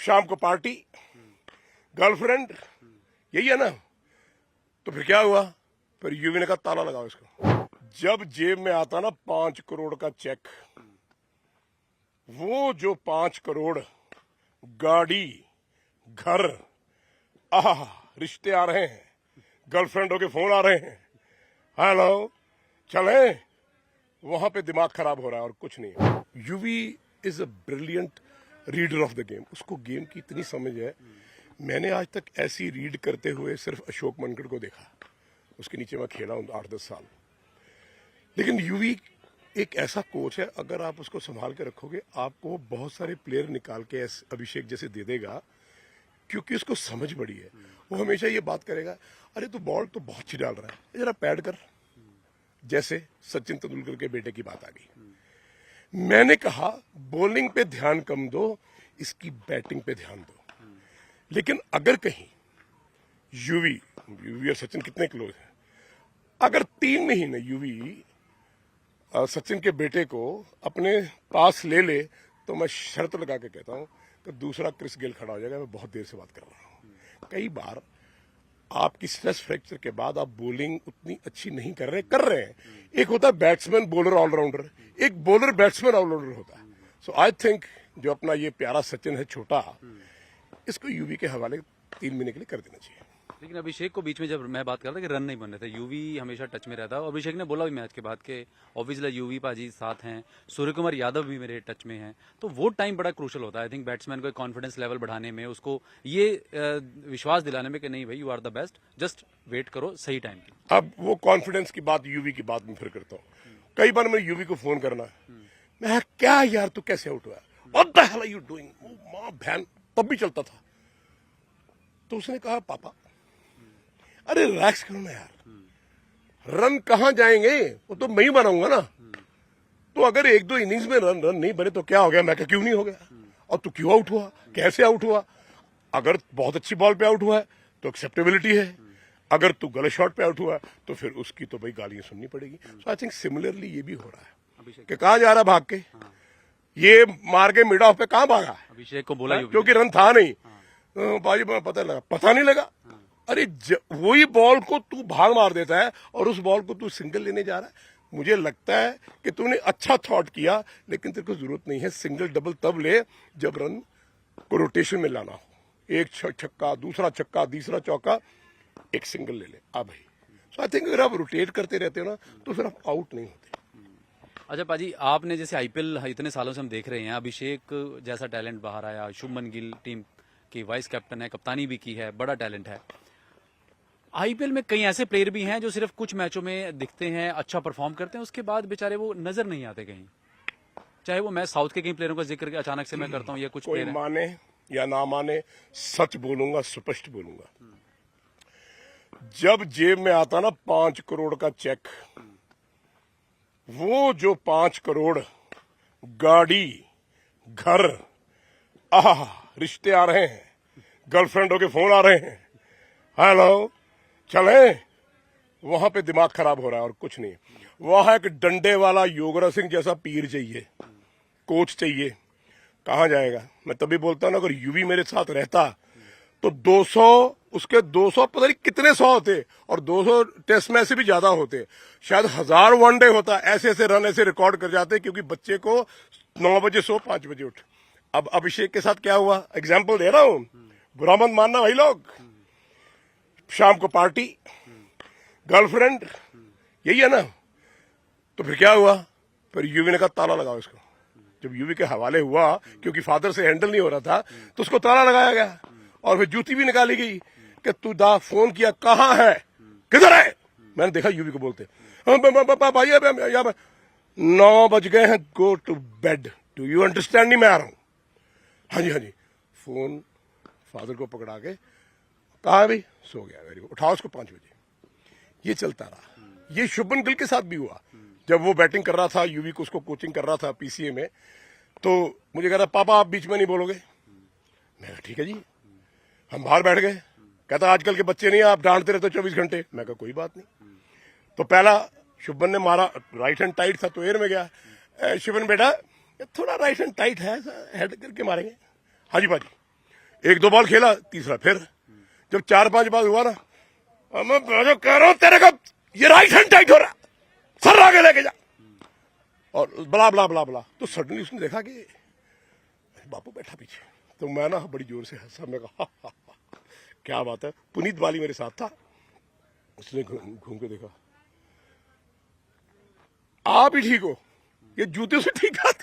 शाम को party, girlfriend, यही है ना। तो फिर क्या हुआ? फिर यूवी ने कहा ताला लगाओ इसको। जब जेब में आता ना 5 करोड़ का चेक, वो जो 5 करोड़ गाड़ी, घर, आह, रिश्ते आ रहे हैं, गर्लफ्रेंडों के फोन आ रहे हैं, हेलो चले, वहां पे दिमाग खराब हो रहा है और कुछ नहीं। UV is a brilliant reader of the game. उसको गेम की इतनी समझ है। मैंने आज तक ऐसी रीड करते हुए सिर्फ अशोक मनगढ़ को देखा, उसके नीचे मैं खेला हूं 8-10 साल। लेकिन यूवी एक ऐसा कोच है, अगर आप उसको संभाल के रखोगे आपको बहुत सारे प्लेयर निकाल के अभिषेक जैसे दे देगा, क्योंकि उसको समझ बड़ी है। वो हमेशा ये बात करेगा, अरे तू बॉल तो बहुत अच्छी डाल रहा है, जरा पैड कर। जैसे सचिन तेंदुलकर के बेटे की बात आ गई। मैंने कहा बॉलिंग पे ध्यान कम दो, इसकी बैटिंग पे ध्यान दो। लेकिन अगर कहीं यूवी और सचिन कितने क्लोज हैं, अगर 3 महीने यूवी सचिन के बेटे को अपने पास ले ले, तो मैं शर्त लगा के कहता हूं कि दूसरा क्रिस गेल खड़ा हो जाएगा। मैं बहुत देर से बात कर रहा हूं। कई बार आपकी स्ट्रेस फ्रैक्चर के बाद आप बॉलिंग उतनी अच्छी नहीं कर रहे हैं। एक होता है बैट्समैन बॉलर ऑलराउंडर, एक बॉलर बैट्समैन ऑलराउंडर होता है। सो आई थिंक जो अपना ये प्यारा सचिन है छोटा, इसको यूवी के हवाले 3 महीने के लिए कर देना चाहिए। लेकिन अभिषेक को बीच में जब मैं बात कर रहा था कि रन नहीं बन रहे थे, यूवी हमेशा टच में रहता है। अभिषेक ने बोला भी मैच के बाद कि ऑब्वियसली यूवी पाजी साथ हैं, सूर्य कुमार यादव भी मेरे टच में हैं। तो वो टाइम बड़ा क्रूशल होता है आई थिंक बैट्समैन को कॉन्फिडेंस लेवल बढ़ाने में, उसको ये विश्वास दिलाने में कि नहीं भाई you are the best, just wait करो सही टाइम की। अब वो कॉन्फिडेंस की बात यूवी की बात में फिर करता हूँ। कई बार मैं यूवी को फोन करना, मैं क्या यार तू कैसे आउट हुआ, what the hell are you doing, मां बहन, तब भी चलता था। तो उसने कहा पापा अरे रिलैक्स करो ना यार, रन कहां जाएंगे, वो तो मैं ही बनाऊंगा ना। तो अगर 1-2 इनिंग्स में रन नहीं बने तो क्या हो गया, मैं क्यों नहीं हो गया, और तू क्यों आउट हुआ, कैसे आउट हुआ। अगर बहुत अच्छी बॉल पे आउट हुआ है तो एक्सेप्टेबिलिटी है, अगर तू गलत शॉट पे आउट हुआ तो फिर उसकी तो भाई गालियां सुननी पड़ेगी। सो आई थिंक सिमिलरली ये भी हो रहा है कि कहां जा रहा भाग के, ये मार के मिड ऑफ पे कहां भागा, अभिषेक को बोला क्योंकि रन था नहीं। बाजी पता नहीं लगा। अरे वही बॉल को तू भाग मार देता है और उस बॉल को तू सिंगल लेने जा रहा है। मुझे लगता है कि तूने अच्छा थॉट किया, लेकिन तेरे को जरूरत नहीं है सिंगल डबल तब ले जब रन को रोटेशन में लाना हो। एक छक्का, दूसरा छक्का, तीसरा चौका, एक सिंगल ले ले आ भाई। सो आई थिंक अगर आप रोटेट करते रहते हो ना तो फिर आप आउट नहीं होते। अच्छा पाजी, आपने जैसे आईपीएल इतने सालों से हम देख रहे हैं, अभिषेक जैसा टैलेंट बाहर आया, शुभमन गिल टीम की वाइस कैप्टन है, कप्तानी भी की है, बड़ा टैलेंट है। आईपीएल में कई ऐसे प्लेयर भी हैं जो सिर्फ कुछ मैचों में दिखते हैं, अच्छा परफॉर्म करते हैं, उसके बाद बेचारे वो नजर नहीं आते कहीं। चाहे वो मैं साउथ के कई प्लेयरों का जिक्र अचानक से मैं करता हूं, या कुछ कोई माने या ना माने, सच बोलूंगा, स्पष्ट बोलूंगा। जब जेब में आता ना 5 करोड़ का चेक, वो जो 5 करोड़ गाड़ी, घर, आह, रिश्ते आ रहे हैं, गर्लफ्रेंडों के फोन आ रहे हैं, हेलो चले, वहां पे दिमाग खराब हो रहा है और कुछ नहीं। वहां एक डंडे वाला योगराज सिंह जैसा पीर चाहिए, कोच चाहिए। कहां जाएगा? मैं तभी बोलता हूं ना, अगर यूवी मेरे साथ रहता तो 200 उसके 200 पता नहीं कितने 100 होते, और 200 टेस्ट मैच से भी ज्यादा होते, शायद 1000 वनडे होता। ऐसे ऐसे रन ऐसे रिकॉर्ड कर जाते, क्योंकि बच्चे को 9 बजे सो, 5 बजे उठ। अब अभिषेक के साथ क्या हुआ, एग्जाम्पल दे रहा हूं, बुरा मत मानना भाई लोग। शाम को पार्टी, गर्लफ्रेंड, यही है ना। तो फिर क्या हुआ? फिर यूवी ने कहा ताला लगाओ इसको। जब यूवी के हवाले हुआ, क्योंकि फादर से हैंडल नहीं हो रहा था, तो उसको ताला लगाया गया और फिर जूती भी निकाली गई कि तू दा फोन किया, कहां है, किधर है। मैंने देखा यूवी को बोलते, भाई 9 बज गए हैं, go to bed, do you understand, नहीं मैं आ रहा हूं। हाँ जी। फोन फादर को पकड़ा के कहा भाई, सो गया, वेरी गुड, उठाओ उसको 5 बजे। ये चलता रहा। ये शुभमन गिल के साथ भी हुआ। जब वो बैटिंग कर रहा था, यूवी को उसको कोचिंग कर रहा था पीसीए में, तो मुझे कह रहा पापा आप बीच में नहीं बोलोगे। मैं कहा ठीक है जी। हम बाहर बैठ गए। कहता आजकल के बच्चे नहीं, आप डांटते रहते 24 घंटे। मैं कहा कोई बात नहीं। तो पहला शुभमन ने मारा, राइट हैंड टाइट था तो एयर में गया। शुभमन बेटा थोड़ा राइट हैंड टाइट है, हेड करके मारेंगे। हाँ जी बाजी। एक दो बॉल खेला, तीसरा फिर। जब 4-5 बार हुआ ना, अब मैं जो कह रहा हूं तेरे का ये राइट हैंड टाइट हो रहा, सर आगे लेके जा, और बला बला बला बला। तो सडनली उसने देखा कि बापू बैठा पीछे, तो मैं ना बड़ी जोर से हंसा। मैं कहा क्या बात है। पुनीत बाली मेरे साथ था, उसने घूम के देखा, आप ही ठीक हो, ये जूते से ठीक आते।